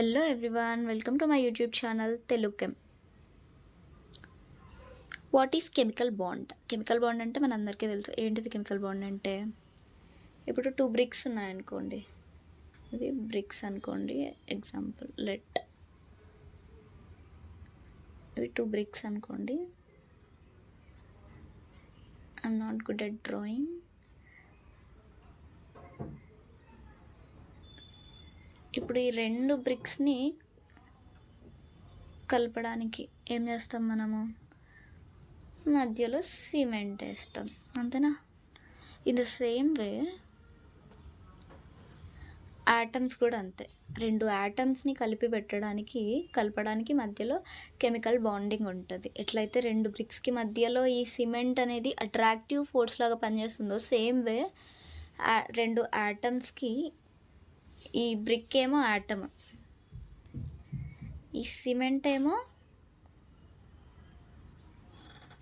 Hello everyone, welcome to my YouTube channel తెలుగుకెమ్. What is chemical bond? Chemical bond అంటే మన అందరికీ తెలుసు. ఏంటిది కెమికల్ బాండ్ అంటే? ఇప్పుడు 2 బ్రిక్స్ ఉన్నాయనుకోండి, ఇవి బ్రిక్స్ అనుకోండి. ఎగ్జాంపుల్ ఇవి 2 బ్రిక్స్ అనుకోండి. I'm not good at drawing. ఇప్పుడు ఈ 2 బ్రిక్స్ని కలపడానికి ఏం చేస్తాం మనము? మధ్యలో సిమెంట్ వేస్తాం, అంతేనా? In the same way atoms కూడా అంతే. 2 యాటమ్స్ని కలపడానికి మధ్యలో కెమికల్ బాండింగ్ ఉంటుంది. ఎట్లయితే 2 బ్రిక్స్కి మధ్యలో ఈ సిమెంట్ అనేది అట్రాక్టివ్ ఫోర్స్ లాగా పనిచేస్తుందో, సేమ్ వే 2 యాటమ్స్కి ఈ బ్రిక్ ఏమో యాటమ్, ఈ సిమెంట్ ఏమో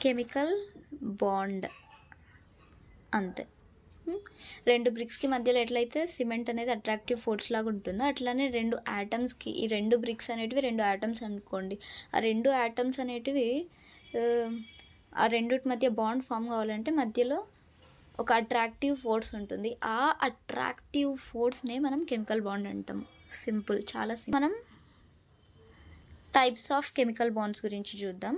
కెమికల్ బాండ్, అంతే. 2 బ్రిక్స్కి మధ్యలో ఎట్లయితే సిమెంట్ అనేది అట్రాక్టివ్ ఫోర్స్ లాగా ఉంటుందో, అట్లానే 2 యాటమ్స్కి, ఈ 2 బ్రిక్స్ అనేటివి 2 యాటమ్స్ అనుకోండి. ఆ 2 యాటమ్స్ అనేటివి ఆ రెండిటి మధ్య బాండ్ ఫామ్ కావాలంటే మధ్యలో ఒక అట్రాక్టివ్ ఫోర్స్ ఉంటుంది. ఆ అట్రాక్టివ్ ఫోర్స్నే మనం కెమికల్ బాండ్ అంటాం. సింపుల్, చాలా సింపుల్. మనం టైప్స్ ఆఫ్ కెమికల్ బాండ్స్ గురించి చూద్దాం.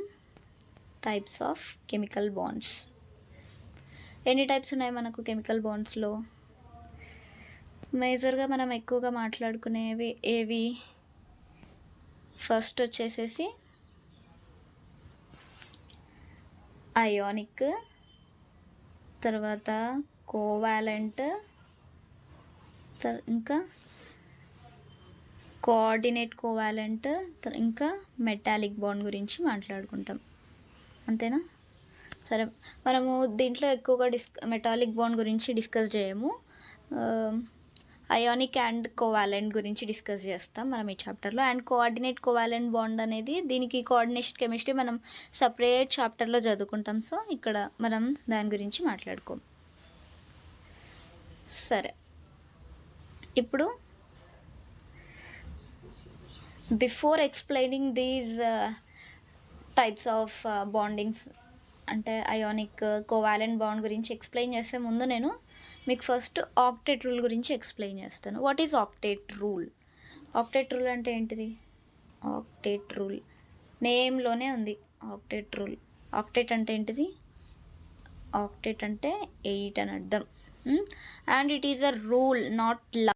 Types of chemical bonds. ఎన్ని టైప్స్ ఉన్నాయి మనకు కెమికల్ బాండ్స్లో? మేజర్గా మనం ఎక్కువగా మాట్లాడుకునేవి ఏవి? ఫస్ట్ వచ్చేసేసి అయానిక్, తర్వాత కోవాలెంట్, ఇంకా కోఆర్డినేట్ కోవాలెంట్, ఇంకా మెటాలిక్ బాండ్ గురించి మాట్లాడుకుంటాం, అంతేనా? సరే, మనము దీంట్లో ఎక్కువగా మెటాలిక్ బాండ్ గురించి డిస్కస్ చేయము. అయానిక్ అండ్ కోవాలెంట్ గురించి డిస్కస్ చేస్తాం మనం ఈ చాప్టర్లో. అండ్ కోఆర్డినేట్ కోవాలెంట్ బాండ్ అనేది, దీనికి కోఆర్డినేషన్ కెమిస్ట్రీ మనం సపరేట్ చాప్టర్లో చదువుకుంటాం. సో ఇక్కడ మనం దాని గురించి మాట్లాడుకోం. సరే, ఇప్పుడు before explaining these types of bondings, అంటే అయానిక్ కోవాలెంట్ బాండ్ గురించి ఎక్స్ప్లెయిన్ చేసే ముందు నేను మీకు ఫస్ట్ ఆక్టేట్ రూల్ గురించి ఎక్స్ప్లెయిన్ చేస్తాను. What is octet rule? Octet rule అంటే ఏంటిది? ఆక్టేట్ రూల్ నేమ్లోనే ఉంది, ఆక్టేట్ రూల్. ఆక్టేట్ అంటే ఏంటిది? ఆక్టేట్ అంటే 8 అని అర్థం. And it is a rule, not law.